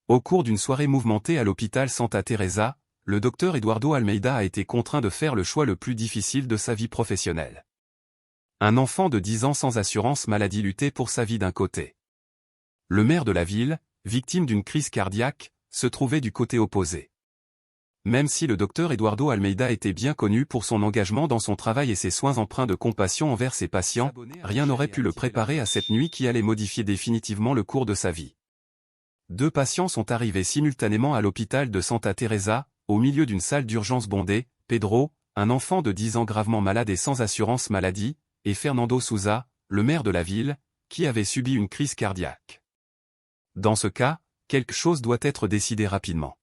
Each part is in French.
Au cours d'une soirée mouvementée à l'hôpital Santa Teresa, le docteur Eduardo Almeida a été contraint de faire le choix le plus difficile de sa vie professionnelle. Un enfant de 10 ans sans assurance maladie luttait pour sa vie d'un côté. Le maire de la ville, victime d'une crise cardiaque, se trouvait du côté opposé. Même si le docteur Eduardo Almeida était bien connu pour son engagement dans son travail et ses soins empreints de compassion envers ses patients, rien n'aurait pu le préparer à cette nuit qui allait modifier définitivement le cours de sa vie. 2 patients sont arrivés simultanément à l'hôpital de Santa Teresa, au milieu d'une salle d'urgence bondée, Pedro, un enfant de 10 ans gravement malade et sans assurance maladie, et Fernando Souza, le maire de la ville, qui avait subi une crise cardiaque. Dans ce cas, quelque chose doit être décidé rapidement.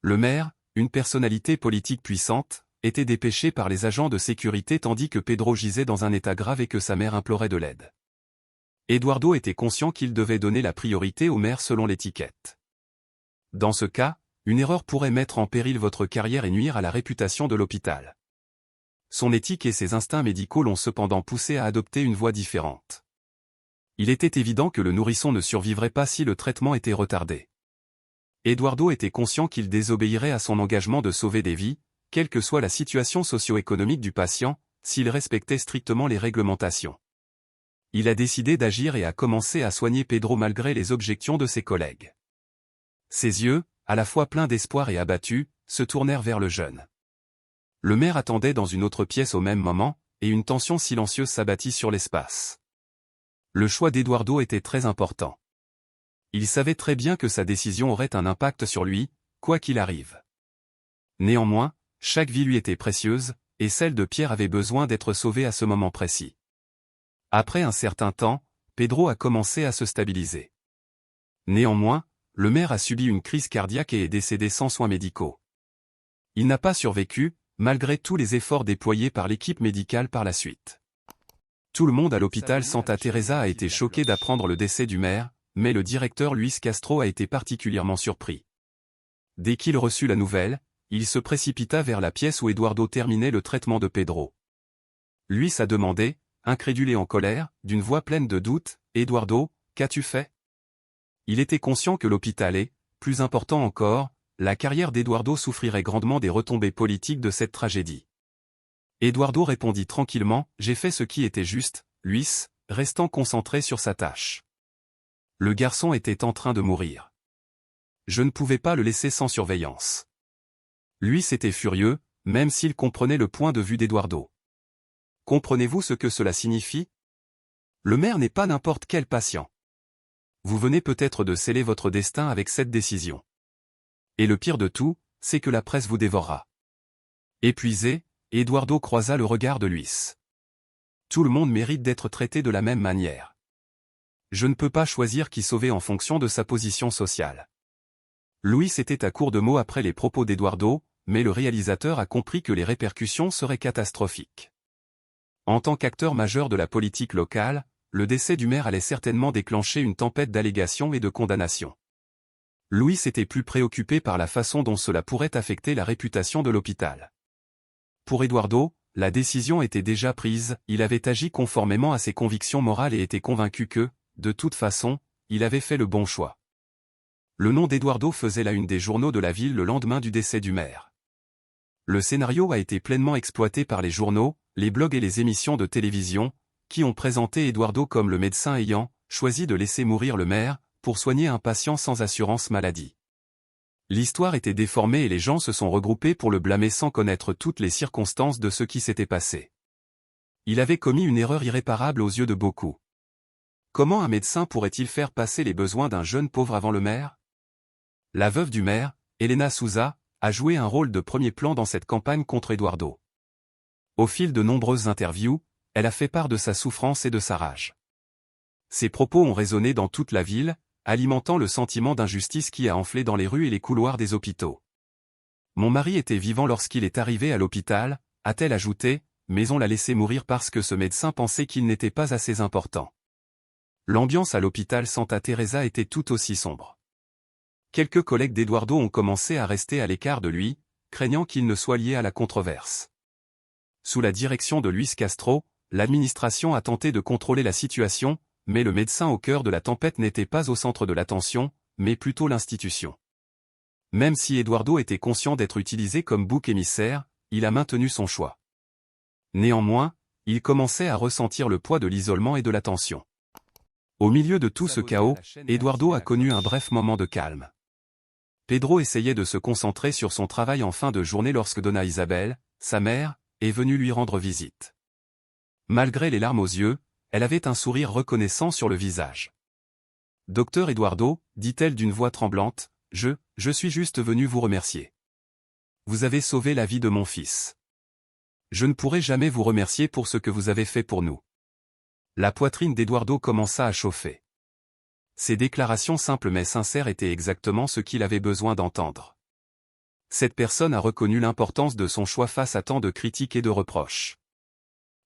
Le maire, une personnalité politique puissante, était dépêché par les agents de sécurité tandis que Pedro gisait dans un état grave et que sa mère implorait de l'aide. Eduardo était conscient qu'il devait donner la priorité au maire selon l'étiquette. Dans ce cas, une erreur pourrait mettre en péril votre carrière et nuire à la réputation de l'hôpital. Son éthique et ses instincts médicaux l'ont cependant poussé à adopter une voie différente. Il était évident que le nourrisson ne survivrait pas si le traitement était retardé. Eduardo était conscient qu'il désobéirait à son engagement de sauver des vies, quelle que soit la situation socio-économique du patient, s'il respectait strictement les réglementations. Il a décidé d'agir et a commencé à soigner Pedro malgré les objections de ses collègues. Ses yeux, à la fois pleins d'espoir et abattus, se tournèrent vers le jeune. Le maire attendait dans une autre pièce au même moment, et une tension silencieuse s'abattit sur l'espace. Le choix d'Eduardo était très important. Il savait très bien que sa décision aurait un impact sur lui, quoi qu'il arrive. Néanmoins, chaque vie lui était précieuse, et celle de Pierre avait besoin d'être sauvée à ce moment précis. Après un certain temps, Pedro a commencé à se stabiliser. Néanmoins, le maire a subi une crise cardiaque et est décédé sans soins médicaux. Il n'a pas survécu, malgré tous les efforts déployés par l'équipe médicale par la suite. Tout le monde à l'hôpital Santa Teresa a été choqué d'apprendre le décès du maire, mais le directeur Luis Castro a été particulièrement surpris. Dès qu'il reçut la nouvelle, il se précipita vers la pièce où Eduardo terminait le traitement de Pedro. Luis a demandé, incrédule et en colère, d'une voix pleine de doute, « Eduardo, qu'as-tu fait ?» Il était conscient que l'hôpital et, plus important encore, la carrière d'Eduardo souffrirait grandement des retombées politiques de cette tragédie. Eduardo répondit tranquillement, « J'ai fait ce qui était juste, Luis, restant concentré sur sa tâche. Le garçon était en train de mourir. Je ne pouvais pas le laisser sans surveillance. » Luis était furieux, même s'il comprenait le point de vue d'Eduardo. Comprenez-vous ce que cela signifie? Le maire n'est pas n'importe quel patient. Vous venez peut-être de sceller votre destin avec cette décision. Et le pire de tout, c'est que la presse vous dévorera. Épuisé, Eduardo croisa le regard de Luis. Tout le monde mérite d'être traité de la même manière. Je ne peux pas choisir qui sauver en fonction de sa position sociale. Luis était à court de mots après les propos d'Eduardo, mais le réalisateur a compris que les répercussions seraient catastrophiques. En tant qu'acteur majeur de la politique locale, le décès du maire allait certainement déclencher une tempête d'allégations et de condamnations. Luis était plus préoccupé par la façon dont cela pourrait affecter la réputation de l'hôpital. Pour Eduardo, la décision était déjà prise, il avait agi conformément à ses convictions morales et était convaincu que, de toute façon, il avait fait le bon choix. Le nom d'Eduardo faisait la une des journaux de la ville le lendemain du décès du maire. Le scénario a été pleinement exploité par les journaux, les blogs et les émissions de télévision, qui ont présenté Eduardo comme le médecin ayant choisi de laisser mourir le maire pour soigner un patient sans assurance maladie. L'histoire était déformée et les gens se sont regroupés pour le blâmer sans connaître toutes les circonstances de ce qui s'était passé. Il avait commis une erreur irréparable aux yeux de beaucoup. Comment un médecin pourrait-il faire passer les besoins d'un jeune pauvre avant le maire? La veuve du maire, Helena Souza, a joué un rôle de premier plan dans cette campagne contre Eduardo. Au fil de nombreuses interviews, elle a fait part de sa souffrance et de sa rage. Ses propos ont résonné dans toute la ville, alimentant le sentiment d'injustice qui a enflé dans les rues et les couloirs des hôpitaux. Mon mari était vivant lorsqu'il est arrivé à l'hôpital, a-t-elle ajouté, mais on l'a laissé mourir parce que ce médecin pensait qu'il n'était pas assez important. L'ambiance à l'hôpital Santa Teresa était tout aussi sombre. Quelques collègues d'Eduardo ont commencé à rester à l'écart de lui, craignant qu'il ne soit lié à la controverse. Sous la direction de Luis Castro, l'administration a tenté de contrôler la situation, mais le médecin au cœur de la tempête n'était pas au centre de l'attention, mais plutôt l'institution. Même si Eduardo était conscient d'être utilisé comme bouc émissaire, il a maintenu son choix. Néanmoins, il commençait à ressentir le poids de l'isolement et de la tension. Au milieu de tout ce chaos, Eduardo a connu un bref moment de calme. Pedro essayait de se concentrer sur son travail en fin de journée lorsque Donna Isabel, sa mère, est venue lui rendre visite. Malgré les larmes aux yeux, elle avait un sourire reconnaissant sur le visage. « Docteur Eduardo, dit-elle d'une voix tremblante, je suis juste venue vous remercier. Vous avez sauvé la vie de mon fils. Je ne pourrai jamais vous remercier pour ce que vous avez fait pour nous. » La poitrine d'Eduardo commença à chauffer. Ces déclarations simples mais sincères étaient exactement ce qu'il avait besoin d'entendre. Cette personne a reconnu l'importance de son choix face à tant de critiques et de reproches.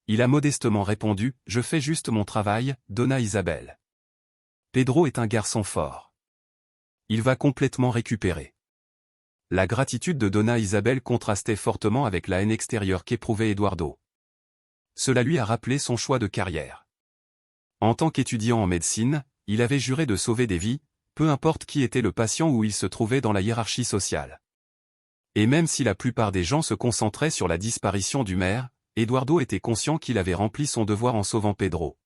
Il a modestement répondu « Je fais juste mon travail, Donna Isabel. » Pedro est un garçon fort. Il va complètement récupérer. La gratitude de Donna Isabel contrastait fortement avec la haine extérieure qu'éprouvait Eduardo. Cela lui a rappelé son choix de carrière. En tant qu'étudiant en médecine, il avait juré de sauver des vies, peu importe qui était le patient ou il se trouvait dans la hiérarchie sociale. Et même si la plupart des gens se concentraient sur la disparition du maire, Eduardo était conscient qu'il avait rempli son devoir en sauvant Pedro.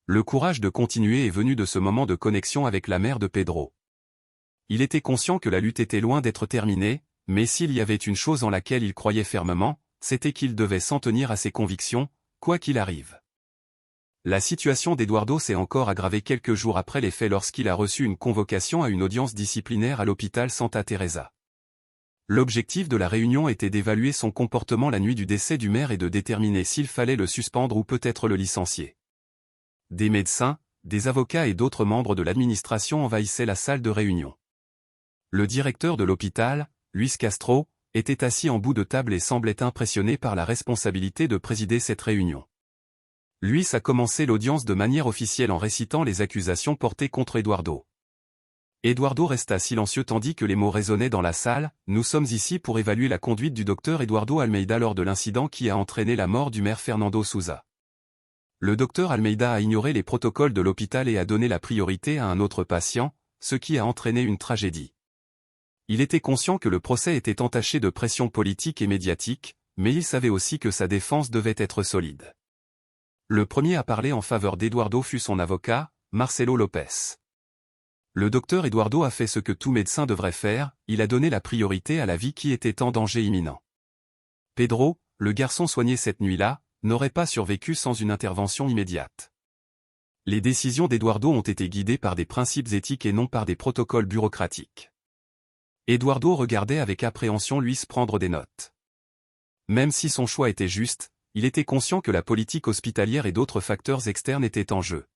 Le courage de continuer est venu de ce moment de connexion avec la mère de Pedro. Il était conscient que la lutte était loin d'être terminée, mais s'il y avait une chose en laquelle il croyait fermement, c'était qu'il devait s'en tenir à ses convictions, quoi qu'il arrive. La situation d'Eduardo s'est encore aggravée quelques jours après les faits lorsqu'il a reçu une convocation à une audience disciplinaire à l'hôpital Santa Teresa. L'objectif de la réunion était d'évaluer son comportement la nuit du décès du maire et de déterminer s'il fallait le suspendre ou peut-être le licencier. Des médecins, des avocats et d'autres membres de l'administration envahissaient la salle de réunion. Le directeur de l'hôpital, Luis Castro, était assis en bout de table et semblait impressionné par la responsabilité de présider cette réunion. Luis a commencé l'audience de manière officielle en récitant les accusations portées contre Eduardo. Eduardo resta silencieux tandis que les mots résonnaient dans la salle. « Nous sommes ici pour évaluer la conduite du docteur Eduardo Almeida lors de l'incident qui a entraîné la mort du maire Fernando Souza. Le docteur Almeida a ignoré les protocoles de l'hôpital et a donné la priorité à un autre patient, ce qui a entraîné une tragédie. Il était conscient que le procès était entaché de pression politique et médiatique, mais il savait aussi que sa défense devait être solide. Le premier à parler en faveur d'Eduardo fut son avocat, Marcelo Lopez. Le docteur Eduardo a fait ce que tout médecin devrait faire, il a donné la priorité à la vie qui était en danger imminent. Pedro, le garçon soigné cette nuit-là, n'aurait pas survécu sans une intervention immédiate. Les décisions d'Eduardo ont été guidées par des principes éthiques et non par des protocoles bureaucratiques. Eduardo regardait avec appréhension Luis prendre des notes. Même si son choix était juste, il était conscient que la politique hospitalière et d'autres facteurs externes étaient en jeu.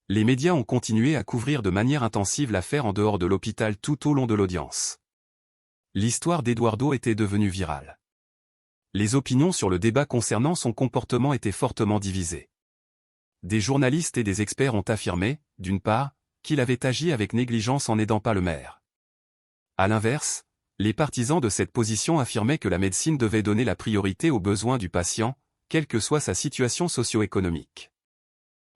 Les médias ont continué à couvrir de manière intensive l'affaire en dehors de l'hôpital tout au long de l'audience. L'histoire d'Eduardo était devenue virale. Les opinions sur le débat concernant son comportement étaient fortement divisées. Des journalistes et des experts ont affirmé, d'une part, qu'il avait agi avec négligence en n'aidant pas le maire. À l'inverse, les partisans de cette position affirmaient que la médecine devait donner la priorité aux besoins du patient, quelle que soit sa situation socio-économique.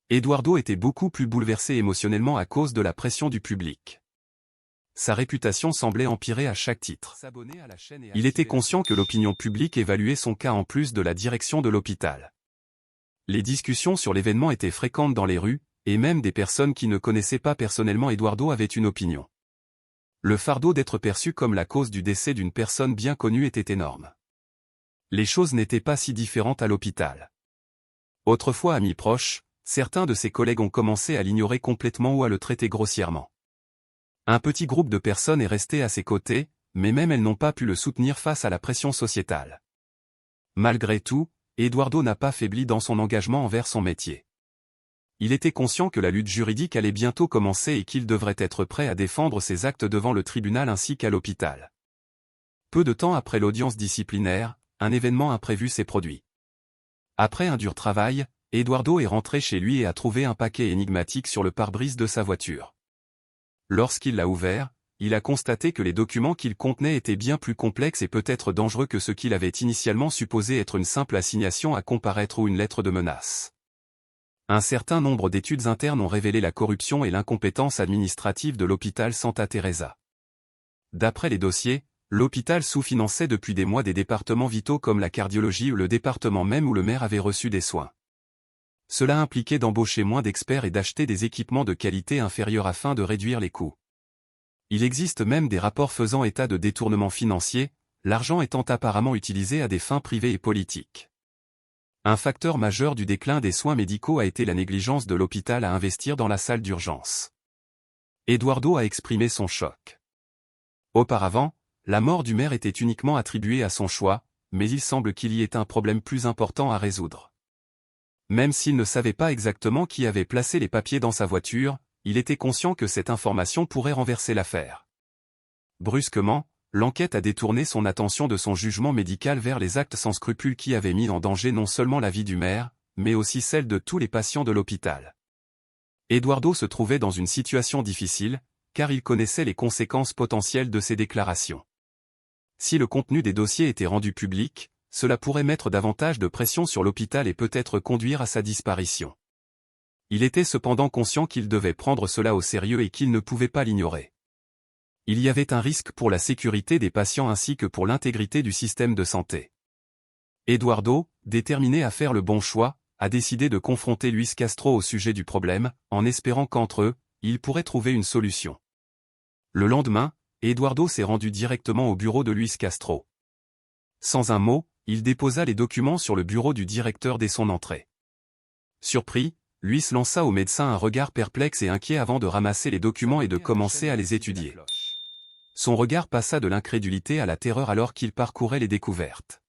Eduardo était beaucoup plus bouleversé émotionnellement à cause de la pression du public. Sa réputation semblait empirer à chaque titre. Il était conscient que l'opinion publique évaluait son cas en plus de la direction de l'hôpital. Les discussions sur l'événement étaient fréquentes dans les rues, et même des personnes qui ne connaissaient pas personnellement Eduardo avaient une opinion. Le fardeau d'être perçu comme la cause du décès d'une personne bien connue était énorme. Les choses n'étaient pas si différentes à l'hôpital. Autrefois amis proches, certains de ses collègues ont commencé à l'ignorer complètement ou à le traiter grossièrement. Un petit groupe de personnes est resté à ses côtés, mais même elles n'ont pas pu le soutenir face à la pression sociétale. Malgré tout, Eduardo n'a pas faibli dans son engagement envers son métier. Il était conscient que la lutte juridique allait bientôt commencer et qu'il devrait être prêt à défendre ses actes devant le tribunal ainsi qu'à l'hôpital. Peu de temps après l'audience disciplinaire, un événement imprévu s'est produit. Après un dur travail, Eduardo est rentré chez lui et a trouvé un paquet énigmatique sur le pare-brise de sa voiture. Lorsqu'il l'a ouvert, il a constaté que les documents qu'il contenait étaient bien plus complexes et peut-être dangereux que ce qu'il avait initialement supposé être une simple assignation à comparaître ou une lettre de menace. Un certain nombre d'études internes ont révélé la corruption et l'incompétence administrative de l'hôpital Santa Teresa. D'après les dossiers, l'hôpital sous-finançait depuis des mois des départements vitaux comme la cardiologie ou le département même où le maire avait reçu des soins. Cela impliquait d'embaucher moins d'experts et d'acheter des équipements de qualité inférieure afin de réduire les coûts. Il existe même des rapports faisant état de détournements financiers, l'argent étant apparemment utilisé à des fins privées et politiques. Un facteur majeur du déclin des soins médicaux a été la négligence de l'hôpital à investir dans la salle d'urgence. Eduardo a exprimé son choc. Auparavant, la mort du maire était uniquement attribuée à son choix, mais il semble qu'il y ait un problème plus important à résoudre. Même s'il ne savait pas exactement qui avait placé les papiers dans sa voiture, il était conscient que cette information pourrait renverser l'affaire. Brusquement, l'enquête a détourné son attention de son jugement médical vers les actes sans scrupules qui avaient mis en danger non seulement la vie du maire, mais aussi celle de tous les patients de l'hôpital. Eduardo se trouvait dans une situation difficile, car il connaissait les conséquences potentielles de ses déclarations. Si le contenu des dossiers était rendu public, cela pourrait mettre davantage de pression sur l'hôpital et peut-être conduire à sa disparition. Il était cependant conscient qu'il devait prendre cela au sérieux et qu'il ne pouvait pas l'ignorer. Il y avait un risque pour la sécurité des patients ainsi que pour l'intégrité du système de santé. Eduardo, déterminé à faire le bon choix, a décidé de confronter Luis Castro au sujet du problème, en espérant qu'entre eux, ils pourraient trouver une solution. Le lendemain, Eduardo s'est rendu directement au bureau de Luis Castro. Sans un mot, il déposa les documents sur le bureau du directeur dès son entrée. Surpris, Luis lança au médecin un regard perplexe et inquiet avant de ramasser les documents et de commencer à les étudier. Son regard passa de l'incrédulité à la terreur alors qu'il parcourait les découvertes.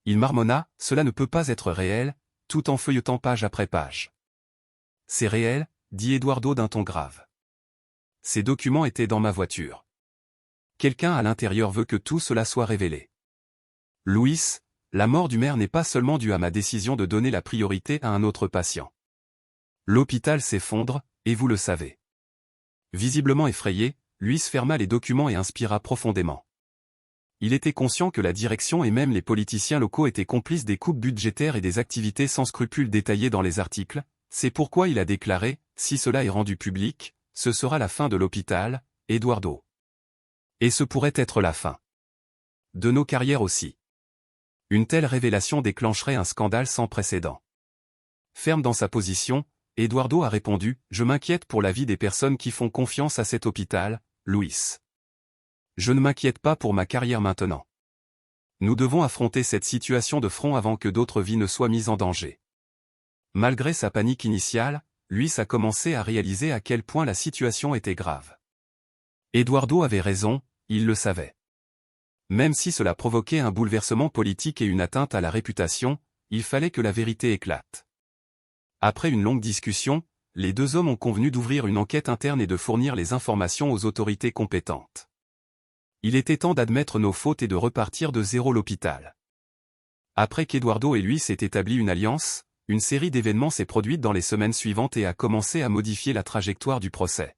Il marmonna, « Cela ne peut pas être réel », tout en feuilletant page après page. « C'est réel », dit Eduardo d'un ton grave. « Ces documents étaient dans ma voiture. Quelqu'un à l'intérieur veut que tout cela soit révélé. Luis, la mort du maire n'est pas seulement due à ma décision de donner la priorité à un autre patient. L'hôpital s'effondre, et vous le savez. » Visiblement effrayé, Luis ferma les documents et inspira profondément. Il était conscient que la direction et même les politiciens locaux étaient complices des coupes budgétaires et des activités sans scrupules détaillées dans les articles, c'est pourquoi il a déclaré, « Si cela est rendu public, ce sera la fin de l'hôpital, Eduardo. Et ce pourrait être la fin. De nos carrières aussi. Une telle révélation déclencherait un scandale sans précédent. » Ferme dans sa position, Eduardo a répondu, « Je m'inquiète pour la vie des personnes qui font confiance à cet hôpital, Luis. Je ne m'inquiète pas pour ma carrière maintenant. Nous devons affronter cette situation de front avant que d'autres vies ne soient mises en danger. » Malgré sa panique initiale, Luis a commencé à réaliser à quel point la situation était grave. Eduardo avait raison, il le savait. Même si cela provoquait un bouleversement politique et une atteinte à la réputation, il fallait que la vérité éclate. Après une longue discussion, les deux hommes ont convenu d'ouvrir une enquête interne et de fournir les informations aux autorités compétentes. Il était temps d'admettre nos fautes et de repartir de zéro l'hôpital. Après qu'Eduardo et Luis aient établi une alliance, une série d'événements s'est produite dans les semaines suivantes et a commencé à modifier la trajectoire du procès.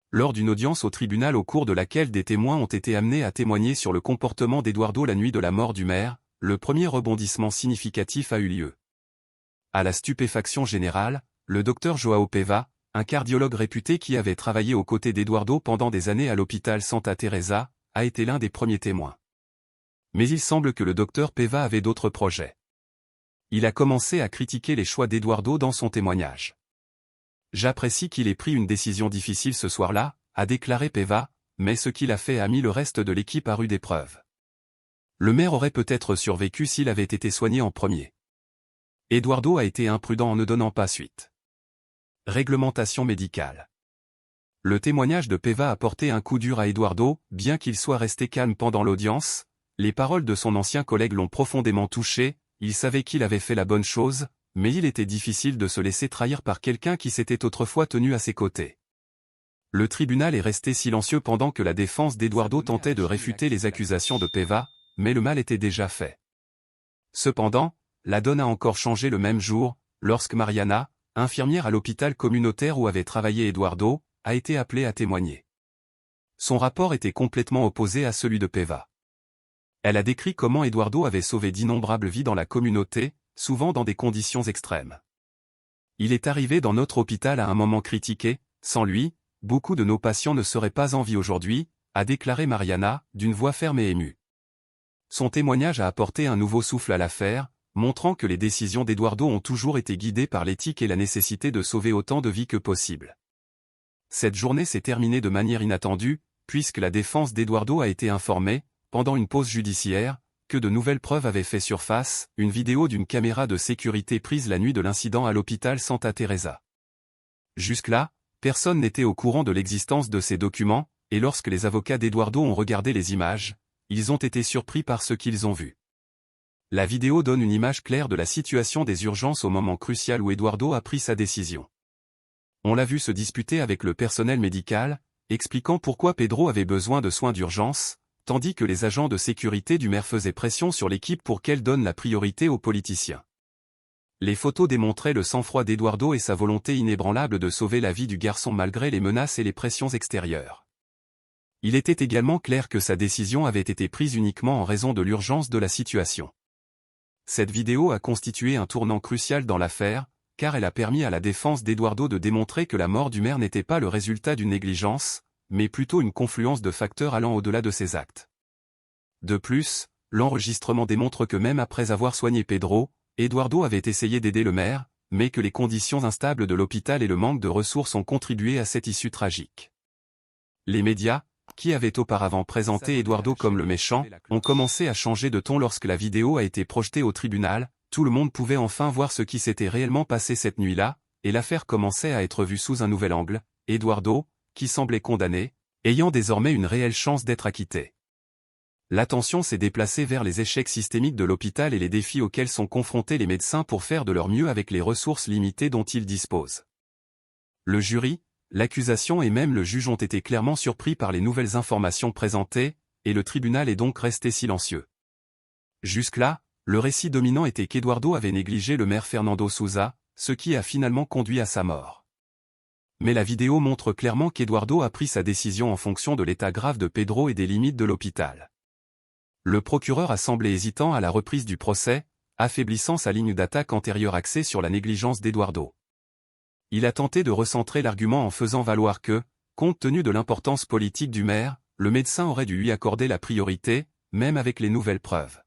Lors d'une audience au tribunal au cours de laquelle des témoins ont été amenés à témoigner sur le comportement d'Eduardo la nuit de la mort du maire, le premier rebondissement significatif a eu lieu. À la stupéfaction générale, le docteur João Peva, un cardiologue réputé qui avait travaillé aux côtés d'Eduardo pendant des années à l'hôpital Santa Teresa, a été l'un des premiers témoins. Mais il semble que le docteur Peva avait d'autres projets. Il a commencé à critiquer les choix d'Eduardo dans son témoignage. « J'apprécie qu'il ait pris une décision difficile ce soir-là », a déclaré Peva, mais ce qu'il a fait a mis le reste de l'équipe à rude épreuve. Le maire aurait peut-être survécu s'il avait été soigné en premier. Eduardo a été imprudent en ne donnant pas suite. Réglementation médicale. Le témoignage de Peva a porté un coup dur à Eduardo, bien qu'il soit resté calme pendant l'audience, les paroles de son ancien collègue l'ont profondément touché, il savait qu'il avait fait la bonne chose, mais il était difficile de se laisser trahir par quelqu'un qui s'était autrefois tenu à ses côtés. Le tribunal est resté silencieux pendant que la défense d'Eduardo tentait de réfuter les accusations de Peva, mais le mal était déjà fait. Cependant, la donne a encore changé le même jour, lorsque Mariana, infirmière à l'hôpital communautaire où avait travaillé Eduardo, a été appelée à témoigner. Son rapport était complètement opposé à celui de Peva. Elle a décrit comment Eduardo avait sauvé d'innombrables vies dans la communauté, souvent dans des conditions extrêmes. Il est arrivé dans notre hôpital à un moment critiqué, sans lui, beaucoup de nos patients ne seraient pas en vie aujourd'hui, a déclaré Mariana, d'une voix ferme et émue. Son témoignage a apporté un nouveau souffle à l'affaire, montrant que les décisions d'Eduardo ont toujours été guidées par l'éthique et la nécessité de sauver autant de vies que possible. Cette journée s'est terminée de manière inattendue, puisque la défense d'Eduardo a été informée, pendant une pause judiciaire, que de nouvelles preuves avaient fait surface, une vidéo d'une caméra de sécurité prise la nuit de l'incident à l'hôpital Santa Teresa. Jusque-là, personne n'était au courant de l'existence de ces documents, et lorsque les avocats d'Eduardo ont regardé les images, ils ont été surpris par ce qu'ils ont vu. La vidéo donne une image claire de la situation des urgences au moment crucial où Eduardo a pris sa décision. On l'a vu se disputer avec le personnel médical, expliquant pourquoi Pedro avait besoin de soins d'urgence, tandis que les agents de sécurité du maire faisaient pression sur l'équipe pour qu'elle donne la priorité aux politiciens. Les photos démontraient le sang-froid d'Eduardo et sa volonté inébranlable de sauver la vie du garçon malgré les menaces et les pressions extérieures. Il était également clair que sa décision avait été prise uniquement en raison de l'urgence de la situation. Cette vidéo a constitué un tournant crucial dans l'affaire, car elle a permis à la défense d'Eduardo de démontrer que la mort du maire n'était pas le résultat d'une négligence, mais plutôt une confluence de facteurs allant au-delà de ses actes. De plus, l'enregistrement démontre que même après avoir soigné Pedro, Eduardo avait essayé d'aider le maire, mais que les conditions instables de l'hôpital et le manque de ressources ont contribué à cette issue tragique. Les médias, qui avaient auparavant présenté Eduardo comme le méchant, ont commencé à changer de ton lorsque la vidéo a été projetée au tribunal. Tout le monde pouvait enfin voir ce qui s'était réellement passé cette nuit-là, et l'affaire commençait à être vue sous un nouvel angle, Eduardo, qui semblait condamné, ayant désormais une réelle chance d'être acquitté. L'attention s'est déplacée vers les échecs systémiques de l'hôpital et les défis auxquels sont confrontés les médecins pour faire de leur mieux avec les ressources limitées dont ils disposent. Le jury, l'accusation et même le juge ont été clairement surpris par les nouvelles informations présentées, et le tribunal est donc resté silencieux. Jusque-là, le récit dominant était qu'Eduardo avait négligé le maire Fernando Souza, ce qui a finalement conduit à sa mort. Mais la vidéo montre clairement qu'Eduardo a pris sa décision en fonction de l'état grave de Pedro et des limites de l'hôpital. Le procureur a semblé hésitant à la reprise du procès, affaiblissant sa ligne d'attaque antérieure axée sur la négligence d'Eduardo. Il a tenté de recentrer l'argument en faisant valoir que, compte tenu de l'importance politique du maire, le médecin aurait dû lui accorder la priorité, même avec les nouvelles preuves.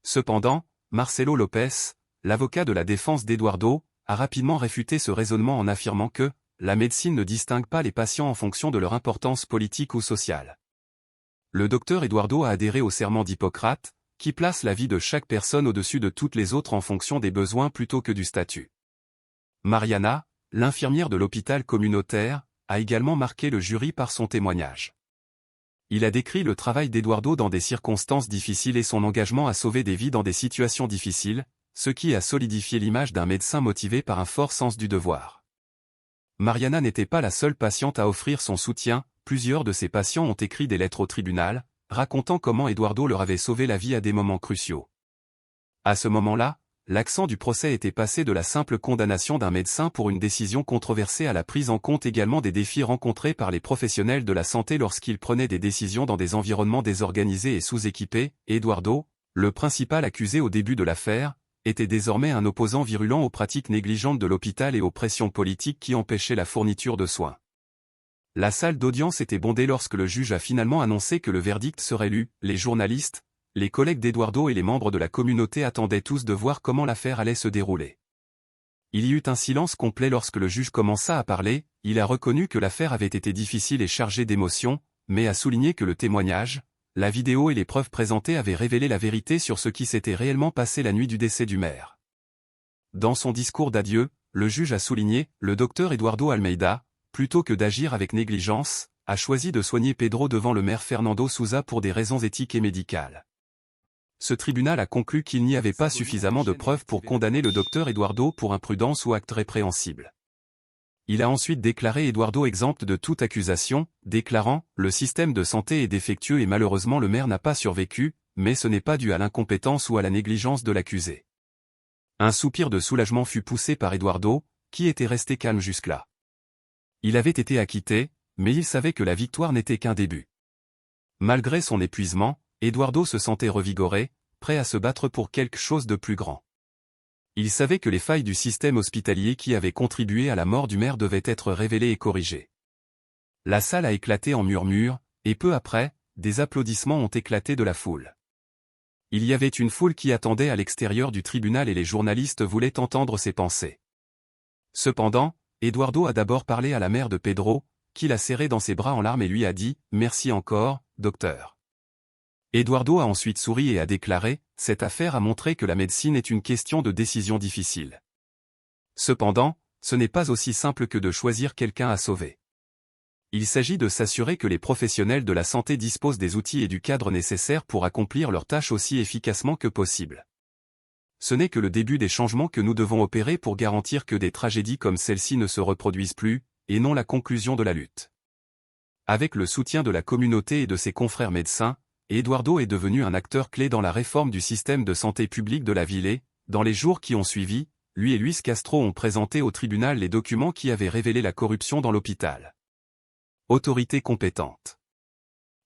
Cependant, Marcelo Lopez, l'avocat de la défense d'Eduardo, a rapidement réfuté ce raisonnement en affirmant que la médecine ne distingue pas les patients en fonction de leur importance politique ou sociale. Le docteur Eduardo a adhéré au serment d'Hippocrate, qui place la vie de chaque personne au-dessus de toutes les autres en fonction des besoins plutôt que du statut. Mariana, l'infirmière de l'hôpital communautaire, a également marqué le jury par son témoignage. Il a décrit le travail d'Eduardo dans des circonstances difficiles et son engagement à sauver des vies dans des situations difficiles, ce qui a solidifié l'image d'un médecin motivé par un fort sens du devoir. Mariana n'était pas la seule patiente à offrir son soutien, plusieurs de ses patients ont écrit des lettres au tribunal, racontant comment Eduardo leur avait sauvé la vie à des moments cruciaux. À ce moment-là, l'accent du procès était passé de la simple condamnation d'un médecin pour une décision controversée à la prise en compte également des défis rencontrés par les professionnels de la santé lorsqu'ils prenaient des décisions dans des environnements désorganisés et sous-équipés. Eduardo, le principal accusé au début de l'affaire, était désormais un opposant virulent aux pratiques négligentes de l'hôpital et aux pressions politiques qui empêchaient la fourniture de soins. La salle d'audience était bondée lorsque le juge a finalement annoncé que le verdict serait lu. Les journalistes, les collègues d'Eduardo et les membres de la communauté attendaient tous de voir comment l'affaire allait se dérouler. Il y eut un silence complet lorsque le juge commença à parler. Il a reconnu que l'affaire avait été difficile et chargée d'émotions, mais a souligné que le témoignage, la vidéo et les preuves présentées avaient révélé la vérité sur ce qui s'était réellement passé la nuit du décès du maire. Dans son discours d'adieu, le juge a souligné, le docteur Eduardo Almeida, plutôt que d'agir avec négligence, a choisi de soigner Pedro devant le maire Fernando Souza pour des raisons éthiques et médicales. Ce tribunal a conclu qu'il n'y avait pas suffisamment de preuves pour condamner le docteur Eduardo pour imprudence ou acte répréhensible. Il a ensuite déclaré Eduardo exempt de toute accusation, déclarant « Le système de santé est défectueux et malheureusement le maire n'a pas survécu, mais ce n'est pas dû à l'incompétence ou à la négligence de l'accusé. » Un soupir de soulagement fut poussé par Eduardo, qui était resté calme jusque-là. Il avait été acquitté, mais il savait que la victoire n'était qu'un début. Malgré son épuisement, Eduardo se sentait revigoré, prêt à se battre pour quelque chose de plus grand. Il savait que les failles du système hospitalier qui avaient contribué à la mort du maire devaient être révélées et corrigées. La salle a éclaté en murmures, et peu après, des applaudissements ont éclaté de la foule. Il y avait une foule qui attendait à l'extérieur du tribunal et les journalistes voulaient entendre ses pensées. Cependant, Eduardo a d'abord parlé à la mère de Pedro, qui l'a serré dans ses bras en larmes et lui a dit « Merci encore, docteur ». Eduardo a ensuite souri et a déclaré « Cette affaire a montré que la médecine est une question de décision difficile. Cependant, ce n'est pas aussi simple que de choisir quelqu'un à sauver. Il s'agit de s'assurer que les professionnels de la santé disposent des outils et du cadre nécessaires pour accomplir leurs tâches aussi efficacement que possible. Ce n'est que le début des changements que nous devons opérer pour garantir que des tragédies comme celle-ci ne se reproduisent plus, et non la conclusion de la lutte. » Avec le soutien de la communauté et de ses confrères médecins, Eduardo est devenu un acteur clé dans la réforme du système de santé publique de la ville et, dans les jours qui ont suivi, lui et Luis Castro ont présenté au tribunal les documents qui avaient révélé la corruption dans l'hôpital. Autorité compétente.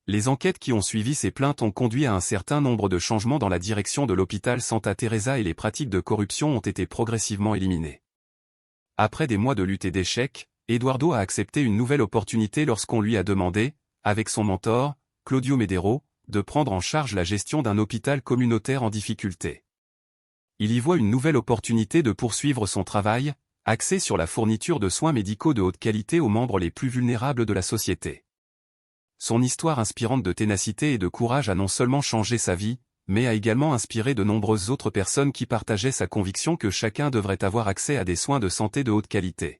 Les enquêtes qui ont suivi ces plaintes ont conduit à un certain nombre de changements dans la direction de l'hôpital Santa Teresa et les pratiques de corruption ont été progressivement éliminées. Après des mois de lutte et d'échecs, Eduardo a accepté une nouvelle opportunité lorsqu'on lui a demandé, avec son mentor, Claudio Medero, de prendre en charge la gestion d'un hôpital communautaire en difficulté. Il y voit une nouvelle opportunité de poursuivre son travail, axé sur la fourniture de soins médicaux de haute qualité aux membres les plus vulnérables de la société. Son histoire inspirante de ténacité et de courage a non seulement changé sa vie, mais a également inspiré de nombreuses autres personnes qui partageaient sa conviction que chacun devrait avoir accès à des soins de santé de haute qualité.